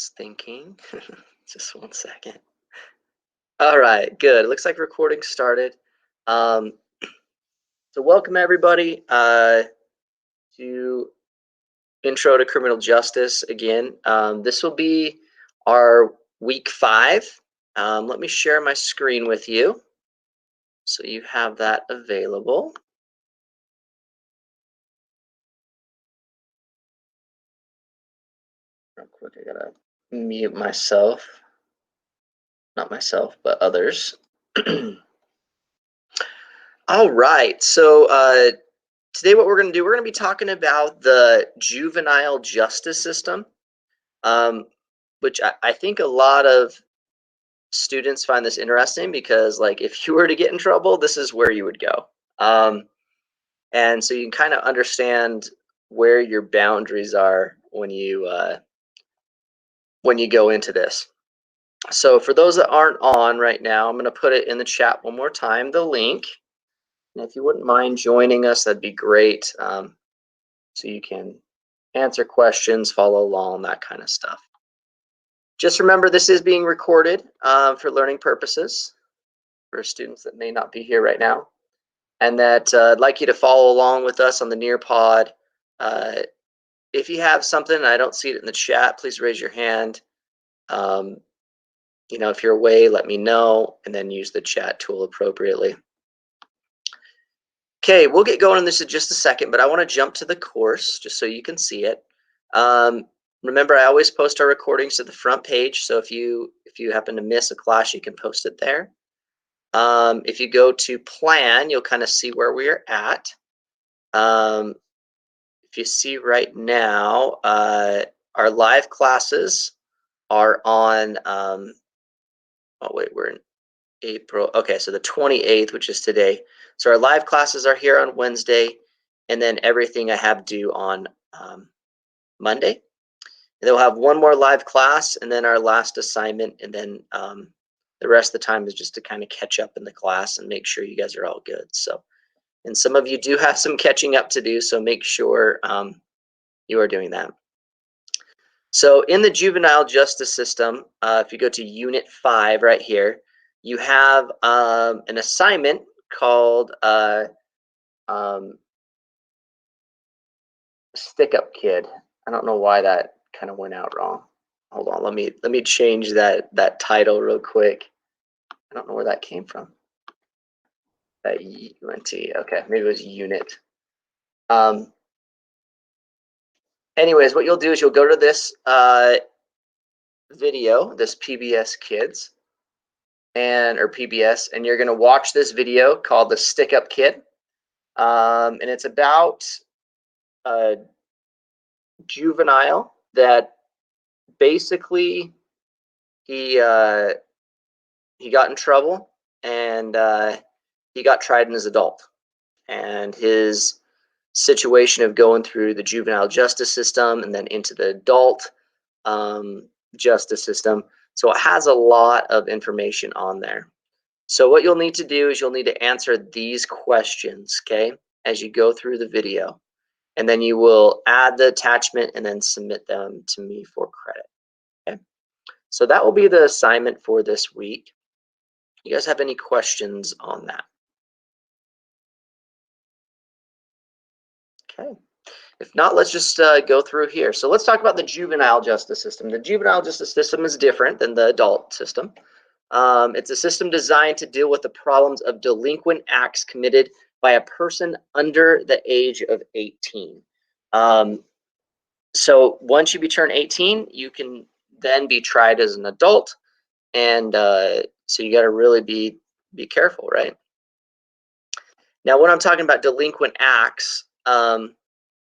It's thinking. Just one second. All right, good. It looks like recording started. So welcome everybody to Intro to Criminal Justice again. This will be our week 5. Let me share my screen with you so you have that available. Real quick, I gotta mute myself. Not myself, but others. All right, so today what we're going to do, we're going to be talking about the juvenile justice system, which I think a lot of students find this interesting because, like, if you were to get in trouble, this is where you would go. And so you can kind of understand where your boundaries are when you go into this. So for those that aren't on right now, I'm going to put it in the chat one more time, the link. And if you wouldn't mind joining us, that'd be great. So you can answer questions, follow along, that kind of stuff. Just remember, this is being recorded for learning purposes for students that may not be here right now. And that I'd like you to follow along with us on the Nearpod. If you have something and I don't see it in the chat, please raise your hand. You know, if you're away, let me know, and then use the chat tool appropriately. Okay, we'll get going on this in just a second, but I want to jump to the course just so you can see it. Remember, I always post our recordings to the front page, so if you happen to miss a class, you can post it there. If you go to plan, you'll kind of see where we are at. If you see right now, our live classes are on, oh wait, we're in April. Okay, so the 28th, which is today. So our live classes are here on Wednesday, and then everything I have due on Monday. And then we'll have one more live class, and then our last assignment, and then the rest of the time is just to kind of catch up in the class and make sure you guys are all good. So, and some of you do have some catching up to do, so make sure you are doing that. So in the juvenile justice system, if you go to Unit 5 right here, you have an assignment called Stick Up Kid. I don't know why that kind of went out wrong. Hold on, let me change that title real quick. I don't know where that came from. That UNT. Okay, maybe it was unit. Anyways, what you'll do is you'll go to this video, this PBS Kids, or PBS, and you're going to watch this video called the Stick Up Kid, and it's about a juvenile that basically he got in trouble, and he got tried as an adult, and his situation of going through the juvenile justice system and then into the adult justice system. So it has a lot of information on there. So what you'll need to do is you'll need to answer these questions, okay, as you go through the video. And then you will add the attachment and then submit them to me for credit. Okay. So that will be the assignment for this week. You guys have any questions on that? Okay. If not, let's just go through here. So let's talk about the juvenile justice system. The juvenile justice system is different than the adult system. It's a system designed to deal with the problems of delinquent acts committed by a person under the age of 18. So once you turn 18, you can then be tried as an adult, and so you got to really be careful, right? Now, when I'm talking about delinquent acts,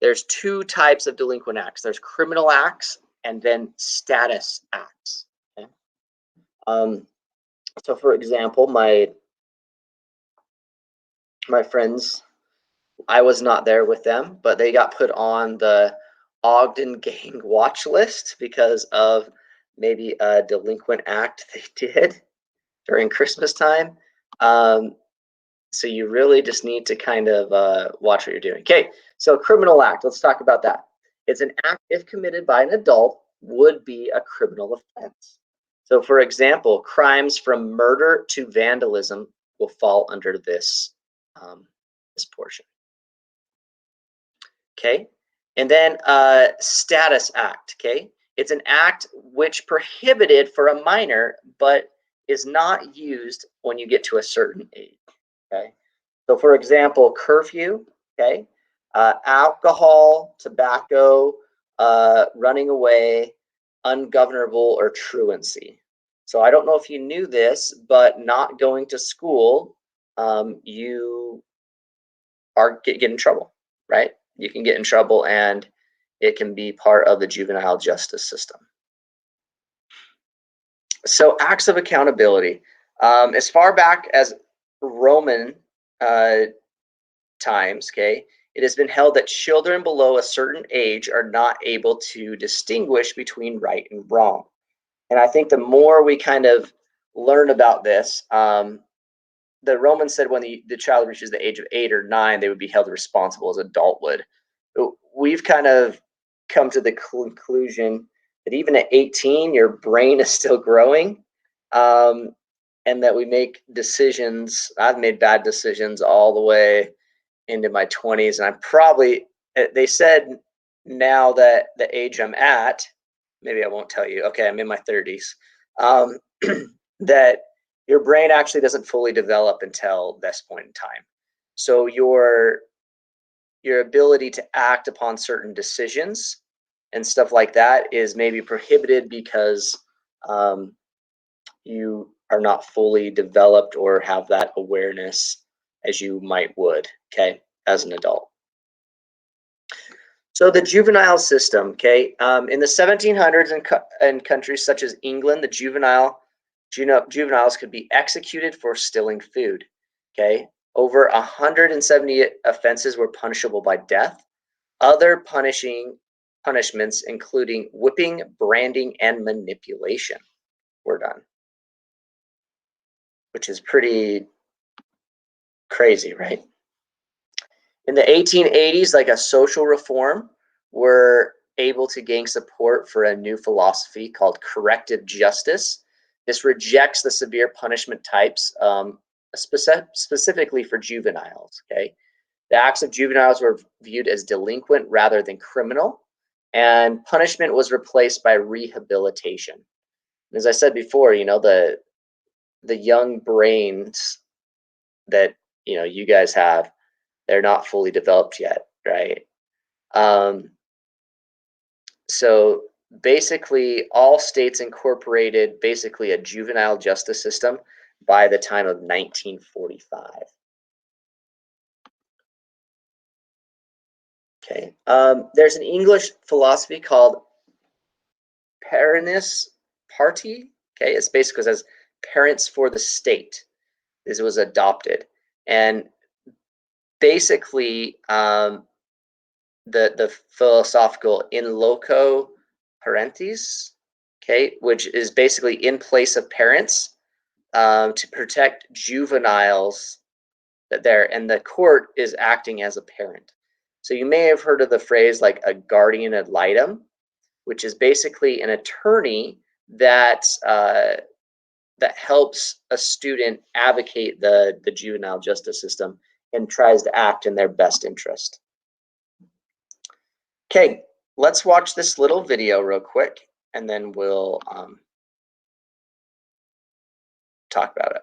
there's 2 types of delinquent acts. There's criminal acts and then status acts. Okay? So, for example, my friends, I was not there with them, but they got put on the Ogden gang watch list because of maybe a delinquent act they did during Christmas time. So you really just need to kind of watch what you're doing. Okay, so criminal act, let's talk about that. It's an act if committed by an adult would be a criminal offense. So, for example, crimes from murder to vandalism will fall under this portion. Okay, and then status act. Okay, it's an act which prohibited for a minor, but is not used when you get to a certain age. Okay, so for example, curfew. Okay, alcohol, tobacco, running away, ungovernable, or truancy. So I don't know if you knew this, but not going to school, you are get in trouble, right? You can get in trouble, and it can be part of the juvenile justice system. So acts of accountability. As far back as Roman times, okay, it has been held that children below a certain age are not able to distinguish between right and wrong. And I think the more we kind of learn about this, the Romans said when the child reaches the age of 8 or 9, they would be held responsible as adulthood. We've kind of come to the conclusion that even at 18, your brain is still growing, and that we make decisions. I've made bad decisions all the way into my 20s, and I'm probably, they said now that the age I'm at, maybe I won't tell you, okay, I'm in my 30s, that your brain actually doesn't fully develop until this point in time. So your ability to act upon certain decisions and stuff like that is maybe prohibited because you are not fully developed or have that awareness as you would, okay, as an adult. So the juvenile system, okay, in the 1700s in countries such as England, the juveniles could be executed for stealing food, okay. Over 170 offenses were punishable by death. Other punishments, including whipping, branding, and manipulation, were done, which is pretty crazy, right? In the 1880s, like a social reform, were able to gain support for a new philosophy called corrective justice. This rejects the severe punishment types, specifically for juveniles. Okay, the acts of juveniles were viewed as delinquent rather than criminal, and punishment was replaced by rehabilitation. And as I said before, you know, the young brains that you guys have, they're not fully developed yet, right? So basically, all states incorporated basically a juvenile justice system by the time of 1945. Okay, there's an English philosophy called Paranis Party. Okay, it's basically says parents for the state. This was adopted, and basically, the philosophical in loco parentis, okay, which is basically in place of parents, to protect juveniles that there, and the court is acting as a parent. So you may have heard of the phrase like a guardian ad litem, which is basically an attorney that that helps a student advocate the juvenile justice system and tries to act in their best interest. Okay, let's watch this little video real quick, and then we'll talk about it.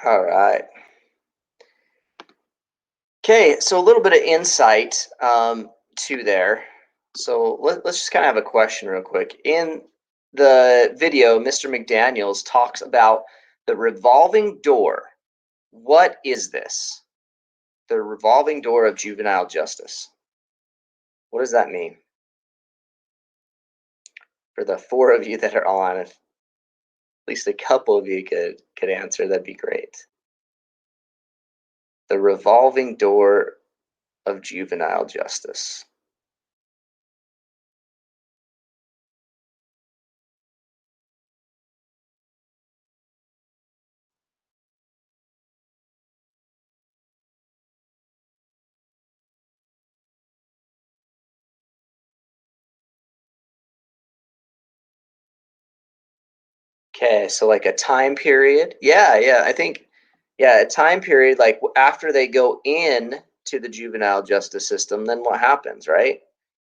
All right. Okay, so a little bit of insight to there. So let's just kind of have a question real quick. In the video, Mr. McDaniels talks about the revolving door. What is this? The revolving door of juvenile justice. What does that mean? For the four of you that are on, if at least a couple of you could answer, that'd be great. The revolving door of juvenile justice. Okay, so like a time period. Yeah, I think, yeah, a time period like after they go in to the juvenile justice system, then what happens, right?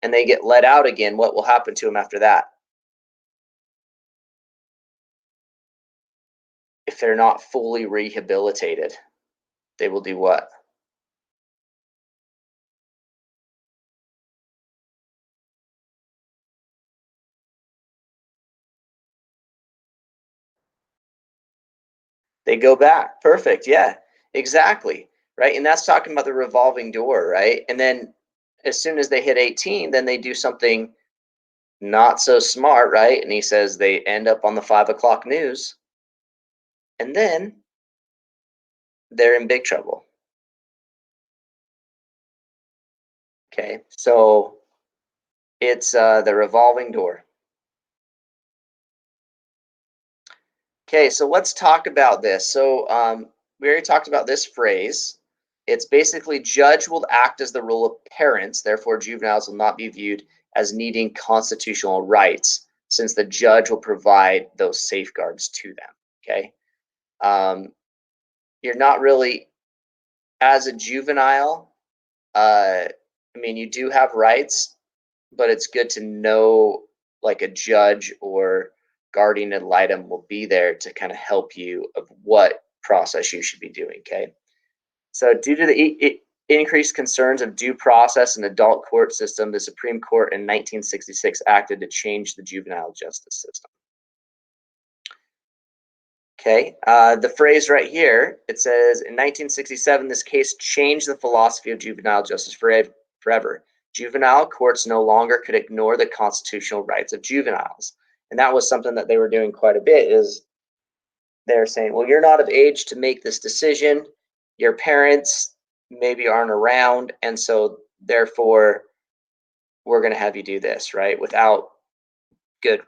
And they get let out again, what will happen to them after that? If they're not fully rehabilitated, they will do what? They go back. Perfect. Yeah, exactly. Right. And that's talking about the revolving door, right? And then as soon as they hit 18, then they do something not so smart, right? And he says they end up on the 5 o'clock news. And then they're in big trouble. Okay. So it's the revolving door. Okay. So let's talk about this. So we already talked about this phrase. It's basically judge will act as the role of parents, therefore juveniles will not be viewed as needing constitutional rights since the judge will provide those safeguards to them. Okay. You're not really, as a juvenile, I mean, you do have rights, but it's good to know like a judge or guardian ad litem will be there to kind of help you of what process you should be doing. Okay. So, due to the increased concerns of due process and adult court system, the Supreme Court in 1966 acted to change the juvenile justice system. Okay, the phrase right here, it says in 1967, this case changed the philosophy of juvenile justice forever. Juvenile courts no longer could ignore the constitutional rights of juveniles. And that was something that they were doing quite a bit, is they're saying, well, you're not of age to make this decision. Your parents maybe aren't around. And so therefore, we're going to have you do this, right? Without good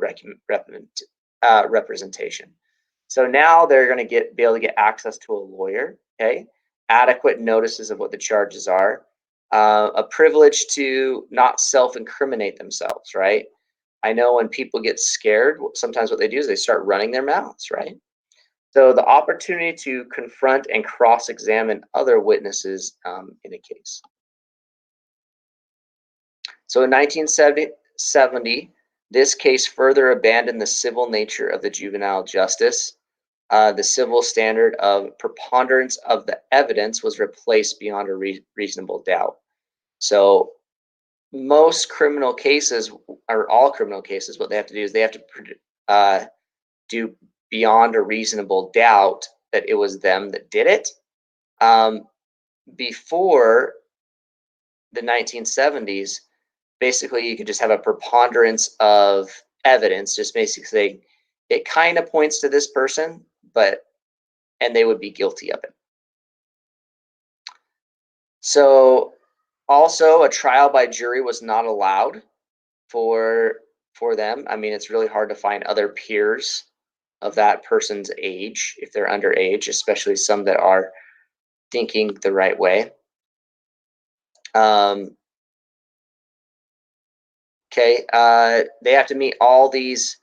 representation. So now they're going to be able to get access to a lawyer, okay? Adequate notices of what the charges are, a privilege to not self-incriminate themselves, right? I know when people get scared, sometimes what they do is they start running their mouths, right? So the opportunity to confront and cross-examine other witnesses in a case. So in 1970, this case further abandoned the civil nature of the juvenile justice. The civil standard of preponderance of the evidence was replaced beyond a reasonable doubt. So most criminal cases, or all criminal cases, what they have to do is they have to do beyond a reasonable doubt that it was them that did it. Before the 1970s, basically you could just have a preponderance of evidence, just basically saying it kind of points to this person, and they would be guilty of it. So also a trial by jury was not allowed for them. I mean, it's really hard to find other peers of that person's age if they're underage, especially some that are thinking the right way. Okay, they have to meet all these.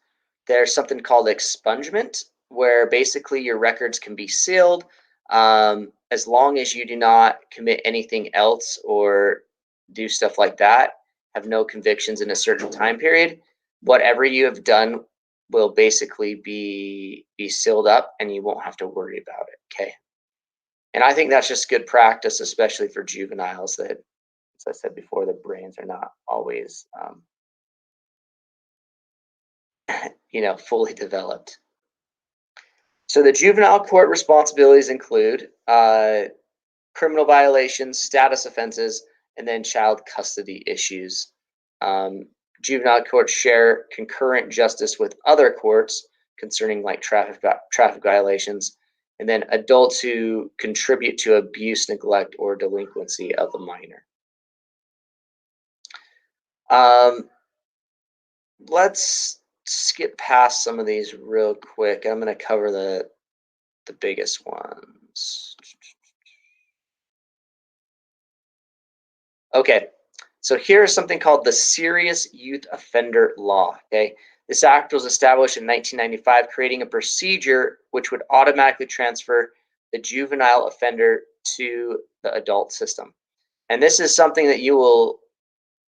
There's something called expungement, where basically your records can be sealed as long as you do not commit anything else or do stuff like that, have no convictions in a certain time period. Whatever you have done will basically be sealed up and you won't have to worry about it. Okay. And I think that's just good practice, especially for juveniles that, as I said before, their brains are not always, fully developed. So the juvenile court responsibilities include criminal violations, status offenses, and then child custody issues. Juvenile courts share concurrent justice with other courts concerning like traffic violations, and then adults who contribute to abuse, neglect, or delinquency of a minor. Let's skip past some of these real quick. I'm going to cover the biggest ones. Okay, so here's something called the Serious Youth Offender Law. Okay, this act was established in 1995, creating a procedure which would automatically transfer the juvenile offender to the adult system. And this is something that you will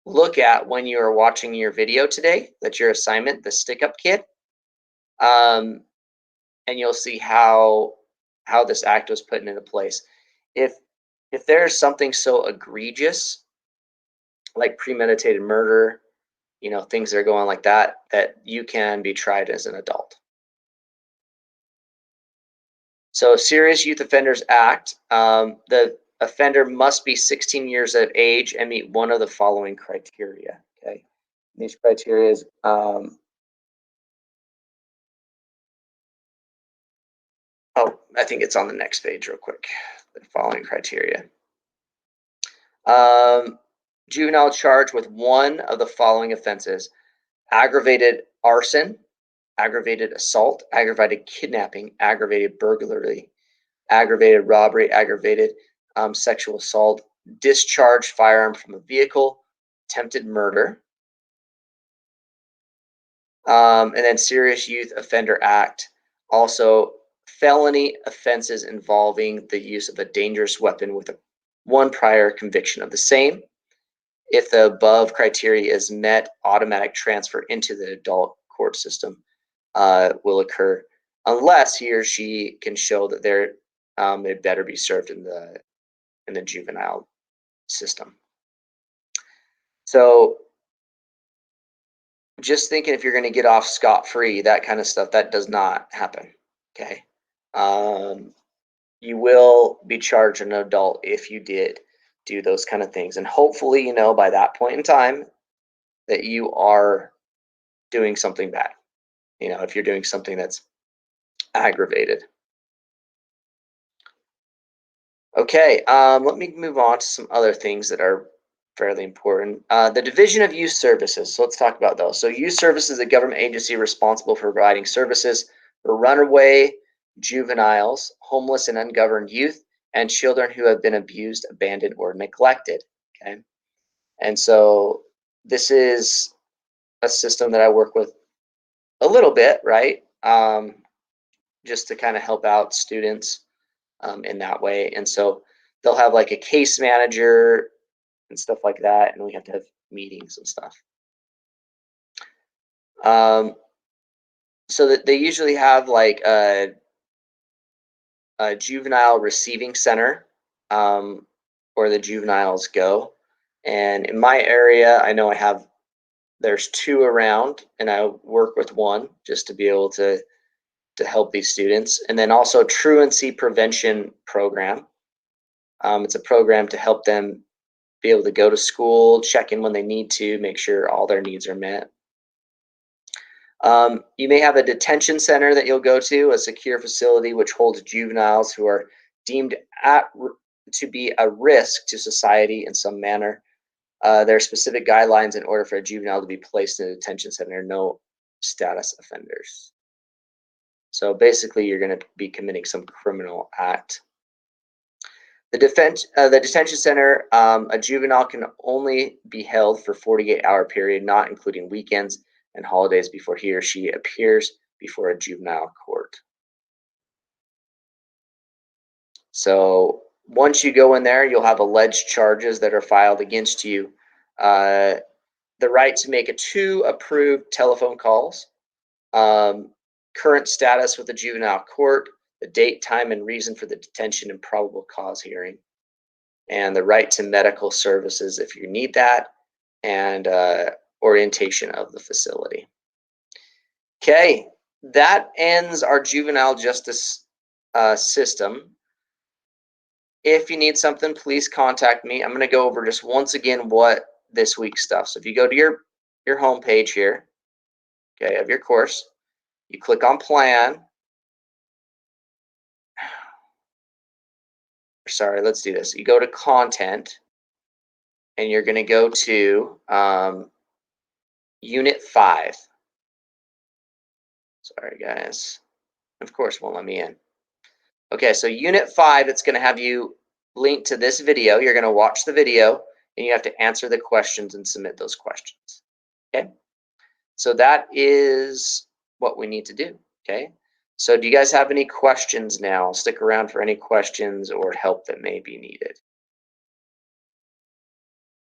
look at when you are watching your video today. That's your assignment, the stick-up kit, and you'll see how this act was put into place. If there's something so egregious like premeditated murder, things that are going like that you can be tried as an adult. So Serious Youth Offenders Act, the offender must be 16 years of age and meet one of the following criteria. Okay, these criteria is I think it's on the next page real quick. The following criteria. Juvenile charged with one of the following offenses: aggravated arson, aggravated assault, aggravated kidnapping, aggravated burglary, aggravated robbery, aggravated sexual assault, discharged firearm from a vehicle, attempted murder, and then Serious Youth Offender Act, also felony offenses involving the use of a dangerous weapon with one prior conviction of the same. If the above criteria is met, automatic transfer into the adult court system will occur, unless he or she can show that it better be served in the juvenile system. So just thinking if you're going to get off scot-free, that kind of stuff, that does not happen. Okay. You will be charged an adult if you did do those kind of things. And hopefully, by that point in time that you are doing something bad. If you're doing something that's aggravated. Okay, let me move on to some other things that are fairly important. The Division of Youth Services. So let's talk about those. So youth services is a government agency responsible for providing services for runaway juveniles, homeless and ungoverned youth, and children who have been abused, abandoned, or neglected. Okay, and so this is a system that I work with a little bit, right? Just to kind of help out students in that way. And so they'll have like a case manager and stuff like that, and we have to have meetings and stuff. So that they usually have like a juvenile receiving center where the juveniles go. And in my area, I know there's 2 around, and I work with one just to be able to help these students. And then also truancy prevention program. It's a program to help them be able to go to school, check in when they need to, make sure all their needs are met. You may have a detention center that you'll go to, a secure facility which holds juveniles who are deemed to be a risk to society in some manner. There are specific guidelines in order for a juvenile to be placed in a detention center, no status offenders. So basically, you're going to be committing some criminal act. The detention center, a juvenile can only be held for 48-hour period, not including weekends and holidays, before he or she appears before a juvenile court. So once you go in there, you'll have alleged charges that are filed against you. The right to make 2 approved telephone calls, current status with the juvenile court, the date, time, and reason for the detention and probable cause hearing, and the right to medical services if you need that, and orientation of the facility. Okay, that ends our juvenile justice system. If you need something, please contact me. I'm going to go over just once again what this week's stuff. So if you go to your home page here, okay, of your course, you click on plan. Sorry, let's do this. You go to content, and you're going to go to Unit 5. Sorry, guys. Of course, won't let me in. Okay, so Unit 5, it's going to have you linked to this video. You're going to watch the video, and you have to answer the questions and submit those questions. Okay, so that is what we need to do. Okay, so do you guys have any questions now? Stick around for any questions or help that may be needed.